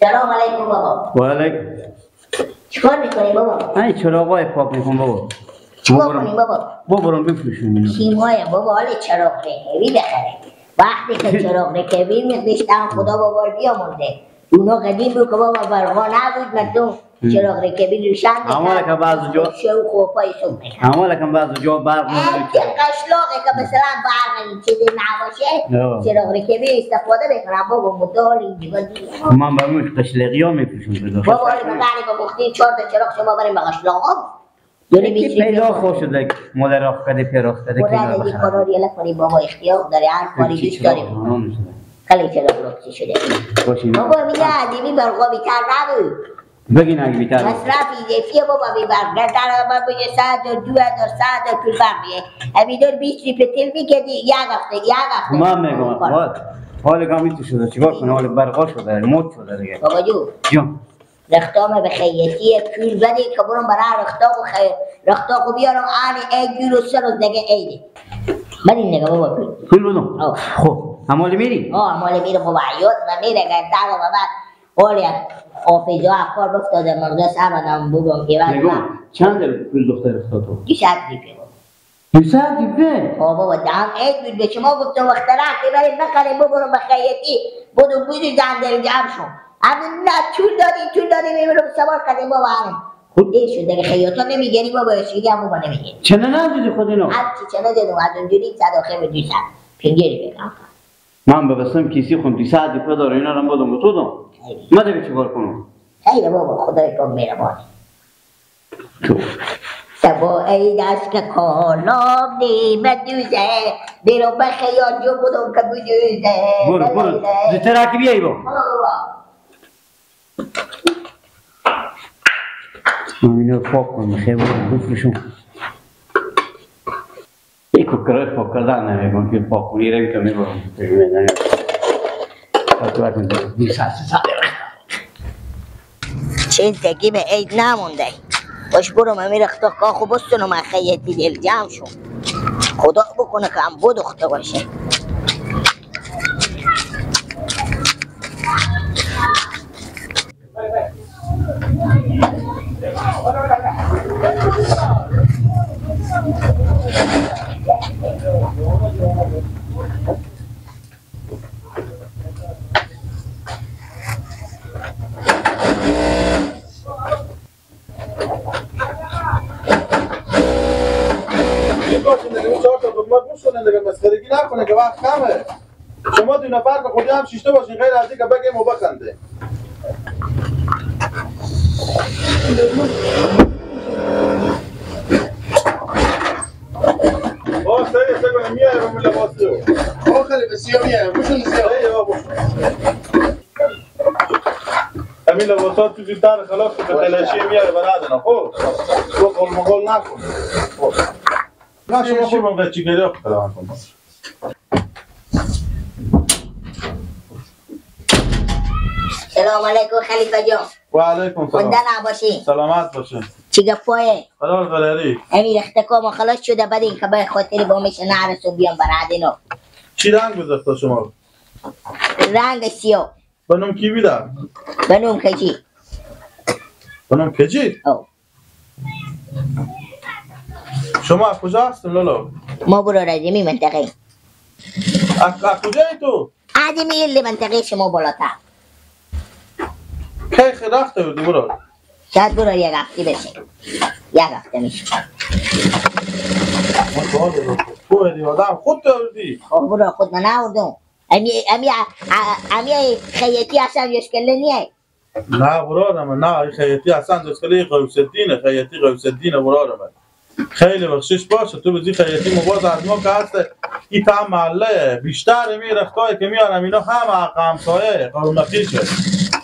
سلام علیکم بابا. و علیکم. چیکار میکنی بابا؟ این چراغای پاک میکن بابا. چیکار کنی بابا؟ برم بفروشم. کیمای بابا حال چراغ رکبی بخره. وقتی که چراغ رکبی میخویشتم خدا بابا بیامونده. اونا قدیم بود که بابا برقا نبود من تو چراغ رکبی روشن میکرد. اما لکه بعض جا شو خوپای صبح میکرد. اما لکه بعض جا برق نمیشه. قشلاقه که مثلا برق این چیزی نباشه چراغ رکبی استفاده بکنم بابا مدار این دیگه دیگه. من برموش قشلقی ها میفروشم. بابا حالی بگردی با مختی 4 تا چراغ شما بریم به قشلاق ها. یکی پیدا خوش شده مادر افتاده پیر افتاده که برای دیگه کاری کنی بابا اختیار داری هر کاری دوست داری خیلی چراغ رخصی شده بابا میگه عدیمی برقا بیتر نبود بگین اگه بیتر مصرف ایزفیه بابا بی برق در بابا بگه 100 و 2000 100 پول برقیه همیدار 20 لیتر تیل میکردی یک هفته من میگم حال کامی تو شده چیکار کنه حال برقا شده موت شده دیگه بابا جون رختام به خیاطی پول بده که برم برای رختاقو بیارم آن یک جور و سر و دیگه عیده من این نگه بابا پول بدم خب همالی میری؟ همالی میرم بابا عیاد من میره گردم و بعد حالی حافظه افکار بفتاده مرده سرمدم بگم که نگم چند پول دختر افتاد تو؟ 200 دیپه بابا 200 دیپه؟ بابا دهم عید بود به شما گفتم وقت رفت که برید بخریم ببرم به خیاطی بدو بودی دندل جمع شو همین نه طول دادی میبرم سوار کردیم بابا همین خود دیر شد دیگه خیاطا نمیگنی بابا اشگیدی هم بابا نمیگنی چنه ندیدی خود اینو؟ هرچی چنه دیدم از اونجوری صداخه به 200 پنگیری بگم من ببستم کیسی خون 200 دیپه داره اینا رو بدم تو دم من دیگه چیکار کنم؟ خیلی بابا خدای تو مهربانی سبا ای دست که کالام نیمه دوزه بیرو بخیال جو بودم که بجوزه برو زیتر اکی بیایی با من اینو پاک کنم خیلی برم بفروشم یک ککرهای پاک کردن نمیگم که پاک کنی روی که میبرم بگیمه تو اکنون 200 چین تکی به عید نمونده باش برو من میره اختار کاخو بستونم من خیاطی دل جمع شون خدا بکنه که هم بود اخته باشه مسخرگی نکنه که وقت کمه شما 2 نفر که خودی هم شیشته باشین غیر از اینکه بگیم و بخنده سگونه میاره به من لباسی رو خیلی بسیار میاره بوشون سیاه همین لباسا تو زیدتر خلاص که به تلاشی میاره و ندنه خب تو قلمقل نکن نه شما خود من قچی گری اخت خدا من کنم سلام علیکم خلیفه جان و علیکم سلام خونده نباشی سلامت باشین چی گفایه؟ خلاص غلری امیر اختکام خلاص شده بعد این که به خاطر با میشه نرسو بیام برادینو چی رنگ گذاشته شما؟ رنگ سیاه بنام کی بیدم؟ بنام کجی بنام کجی؟ او شما از کجا هستیم لالا؟ ما برو رزمی منطقه از کجایی تو؟ عدمی اللي منطقه شما بالاتر کی رفته بودی برو؟ شاید برو یک هفته بشه یک هفته میشه ما سوال دارم تو هدی آدم خود داردی؟ خب برو خود من نوردم امی خیاطی اصلا یشکله نیه نه برادم نه خیاطی اصلا دستگلی قوس الدینه خیاطی قوس الدینه برادم خیلی بخشش باشه تو بزی خیاطی مباز از ما که هست این تا محله بیشتر رختایی که میارم اینا همه همسایه قرونقیشه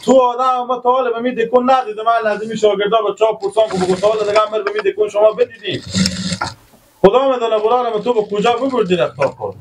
تو آدم ما تا حالا به می دکون ندیده من لازمی شاگردا به چاپ پرسان که بگو تا حالا دیگه امر به می دکون شما بدیدین خدا میدونه برادم تو به کجا ببردی رختا کن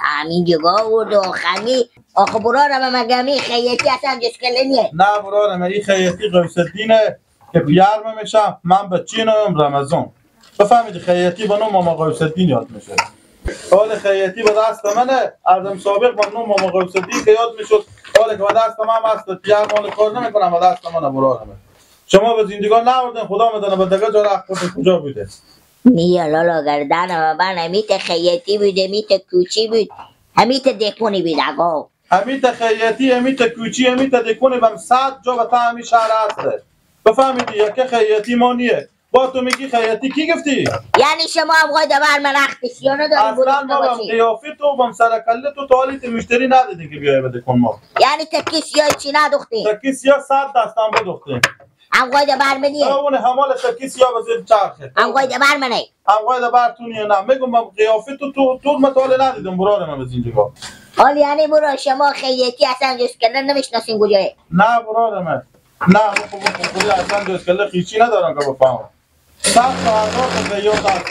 همین جگاه ورد و خمی آخه برادم مگمی خیاطی اصلا جسکله نیه نه برادم این خیاطی قوس الدینه که پیار میشم من بچینم رمضان بفهمید خیاطی با نام ماما قوس الدین یاد میشه حال خیاطی به دست منه. از سابق ممنون ماما غوث الدین که یاد میشد حالی که به دست من هست دیگر مال کار نمیکنم به دست من برادرم. شما به زندگان نوردین خدا میدونه به دیگه جا رفت کجا بوده. نیا لالا گردن و من همیت خیاطی بود همیت کوچی بود همیت دکونی بود آقا. همیت خیاطی همیت کوچی همیت دکونی بم 100 جا به تا همی شهر هسته. بفهمیدی یکی خیاطی ما نیه. با تو میگی خیاطی کی گفتی؟ یعنی شما هم قاید بر من اختش یا نداری اصلا ما بم قیافی تو بم سرکله تو حالی تو مشتری ندیدی که بیای بده کن ما. یعنی تکی سیاه چی ندوختی؟ تکی سیاه 100 دستان بدوختیم. هم قاید بر منیه؟ اون همال تکی سیاه وزیر چرخه. هم قاید بر منه؟ هم قاید بر تو نیه نه میگم من قیافی تو مطالعه ندیدم برادر من از اینجا. حال یعنی برو شما خیاطی اصلا جز کردن نمیشناسین کجایه؟ نه برادر من. نه خودی اصلا جز کله خیچی ندارم که بفهمم. 100 تا هزار تا یاد هست.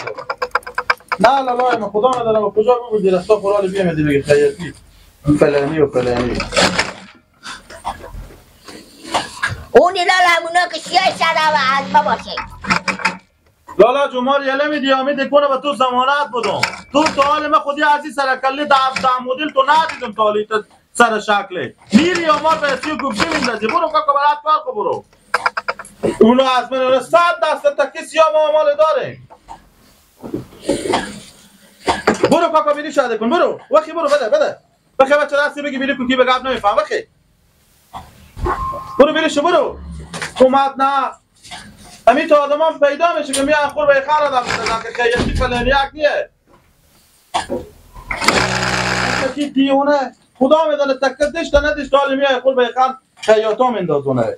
نه لالای من خدا ندارم کجا بگو درستا قرار بیامدی بگی خیاطی فلانی و فلانی. اونی لالا همونا که سیاه شده و از ما باشه. لالا جمار یله میدی آمید کنه و تو زمانت بدم. تو حال من خودی از این سرکله دا مدل تو ندیدم تا حالی سر شکله. میری آمار به اصلی گفتی میندازی برو که برات فرق برو. اونو از من 100 دست تا کسی ها ما مال داره. برو کاکا بیلی شاده کن برو وقتی برو بده بخی بچه دستی بگی بیلی کن کی بگب نمیفهم وقتی برو بیلیشو برو اومد نه همین تا آدم هم پیدا میشه که میان خور به خان آدم بزنن که خیلی فلانی یک نیه تکی دیونه خدا میدانه تکت دشت تا ندشت حالی میان خور به خان خیاطا میندازونه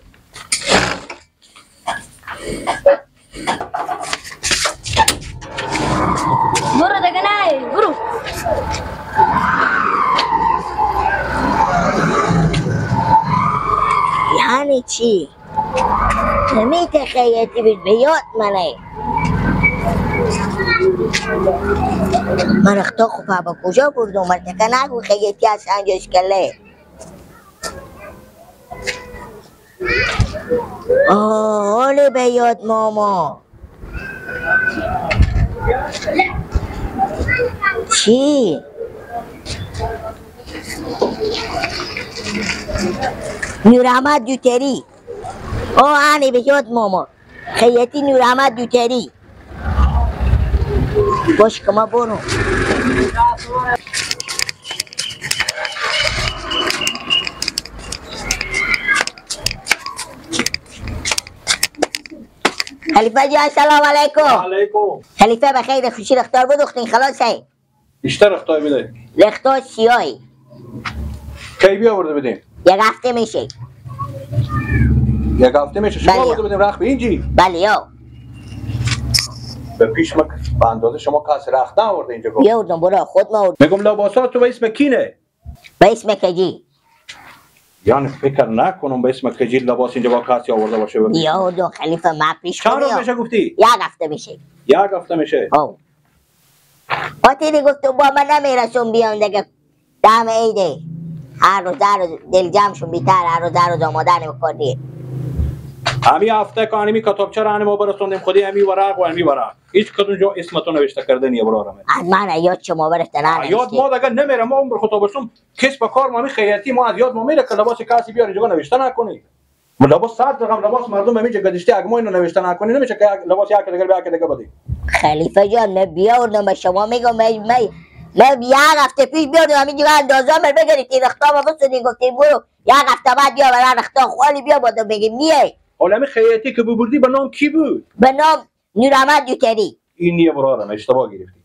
برو دیگه نه برو یعنی چی؟ همیت خیاطی بود به یاد منه من اختا خوبه با کجا بردم مرتکه نگو خیاطی از انجاش کله حاله به یاد ماما چی؟ نورحمد دوتری آنی به یاد ماما خیاطی نورحمد دوتری باش که ما برو خلیفه جان سلام علیکم علیکم خلیفه بخیر خوشی رختار بدوختین خلاص هی بیشتر اختار بده رختار سیاهی کی بیا برده بدیم یک هفته میشه یک هفته میشه شما بله. برده بدیم رخ به اینجی بله یا به پیش ما به اندازه شما کسی رخت نورده اینجا گفت بیا اردم برو خود ما اردم میگم لباسات تو به اسم کینه به اسم کجی یعنی فکر نکنم به اسم کجی لباس اینجا با کسی آورده باشه ببین بیا اردم خلیفه ما پیش چند کنی روز میشه گفتی یک هفته میشه یک هفته میشه او آتیلی گفتم با من نمیرسون بیام دیگه دم عیده هر روز دل جمعشون بیتر هر روز آماده نمیکنی همین هفته که همی کتابچه را ما برسوندیم خودی همی ورق و همی ورق هیچ کدوم جا اسمتو نوشته کرده نیه برارمه از من یاد شما برسته نه یاد ما دیگه نمیره ما عمر خود برسوم کس به کار ما می خیاطی ما از یاد ما میره که لباس کسی بیار اینجا نوشته نکنی لباس 100 رقم لباس مردم همیشه گذشته اگه ما اینو نوشته نکنی نمیشه که لباس یک دیگه بیا که دیگه بدی خلیفه جان من بیاردم به شما میگم من یک هفته پیش بیاردم همین دیگه اندازه من بگیرید این رختار ما بسونی گفتیم برو یک هفته بعد بیا برای رختار خوالی بیا بادم بگیم نیه حالا همین خیاطی که ببردی به نام کی بود به نام نورحمد دوتری این نیه برارم اشتباه گرفتی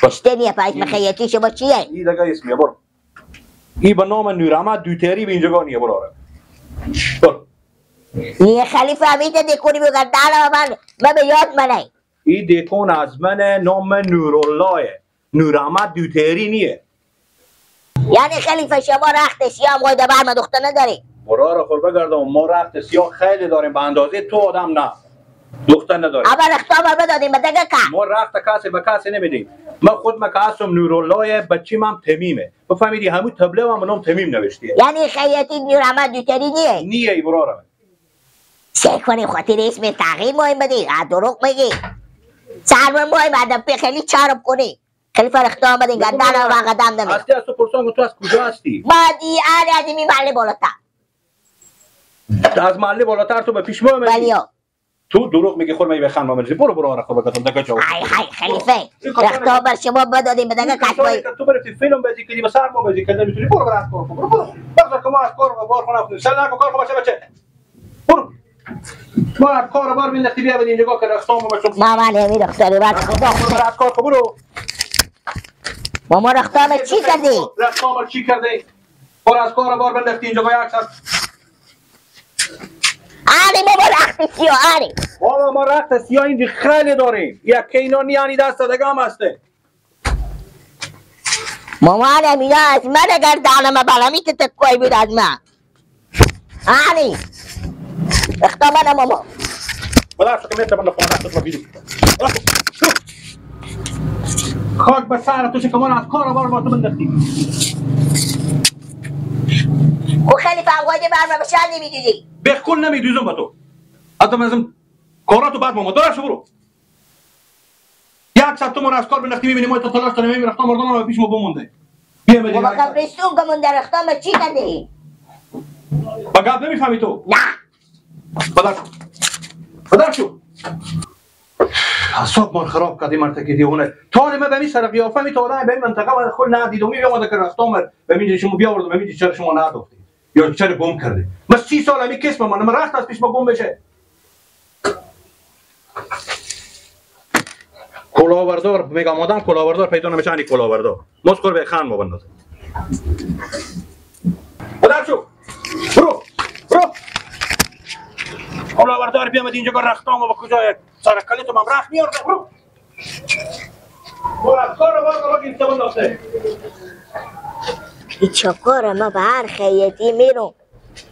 اشته نیه پا اسم خیاطی شما چیه؟ این دیگه اسمیه برو این به نام نورحمد دوتری به اینجا نیه برارم برو نیه خلیفه همین دکونی بگر دارم من به یاد منه این دکون از من نام نورالله نورحمد دوتری نیه یعنی خلیفه شما رخت سیاه هم قایده بر من دختر نداری برار خور بگردم ما رخت سیاه خیلی داریم به اندازه تو آدم نه دختر نداریم اما رختار ما بدادیم به دیگه که ما رخت کسی به کسی نمیدیم من خود من که هستم نورالله بچیم هم تمیمه بفهمیدی همون تبله هم نام تمیم نوشتیه یعنی خیاطی نورحمد دوتری نیه نیه ای برارم چه کنی خاطر اسم تغییر مهم بدی دروغ میگی سرمون مهم ادب خیلی چارب کنی خلیفه رخت آمد این گردن و قدم نمیدم. هستی از تو پرسان که تو از کجا هستی؟ بادی آلی از این محله بالاتر. از محله بالاتر تو به پیش ما آمدی؟ بلی ها. تو دروغ میگی خور می بخند آمدی. برو آره خوب بگم دکه جواب. های خلیفه رخت آمد شما بدادیم به دگه کشمایی. تو برای فیلم بازی کنی و سر ما بازی کنی میتونی برو از کار کن. برو. بذار که ما از کار و بار خونه سر نکن کار باشه بچه. برو. ما از کار بار مینداختی بیا بدین نگاه که رخت آمد شو. ما من همین رختاری بر برو از کار برو. ما رخت آمد چی کردی؟ رخت آمد چی کردی؟ برو از کار بار بنداختی اینجا یک ساعت. آری ما رخت سیاه آری. بابا ما رخت سیاه اینجا خیلی داریم. یک کینانی یعنی دست دیگه هم هسته. مامان امینا از من اگر دانم بلمی که تکوی بود از من. آری. رخت آمد ماما. بلا شو که میتونم نخواه تو بیدو. خاک به سر تو شکمان از کار بار ما تو بنداختی. او خیلی فنگوی برمه بشن نمیدیدی. بخون نمیدوزم با تو. حتی ازم کاراتو بعد ماما دارش برو. یک ساعت تو ما از کار بنداختی میبینی ما تو تلاش کنیم میبینی رخت مردم ما پیش ما بمونده. بیا بدیم. بابا قبرستون گمون در رخت آمد چی کردی؟ با گپ نمیفهمی تو؟ نه. بدر شو. حساب من خراب کردی مرتکی دیونه. تا ما به می سر قیافه می تو آدم به این منطقه و خود ندیدم میگم که رخت آمد ببینید شما بیاوردم ببینید چرا شما ندافتید یا چرا گم کردی. من 30 سال همی کسب من رخت از پیش ما گم بشه. کلاهبردار میگم آدم کلاهبردار پیدا نمیشه انی کلاهبردار. مسکر به خان ما بنداز. بدر شو. برو. کلاهبردار بیامد اینجا که رخت آمد و کجای سر کلیتو من رخت میارده. برو. کار رو این تمام داشته. ای چکار ما به هر خیاطی میرم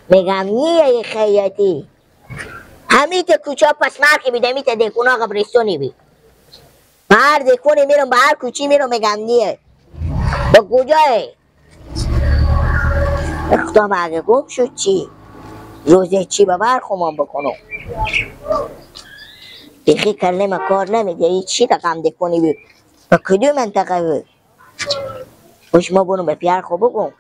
میگم نیه خیاطی همین که کوچه پس مرکی بیده میته دیکونا قبرستونی بی به هر دیکونی میرم به هر کوچی میرم میگم نیه به کجای اختام اگه گم شد چی روزه چی به برخومان بکنم بیخی کلم کار نمیده ای چی رقم دیکونی بی به کدوم منطقه بی خوش ما برم به پیار خوب بگم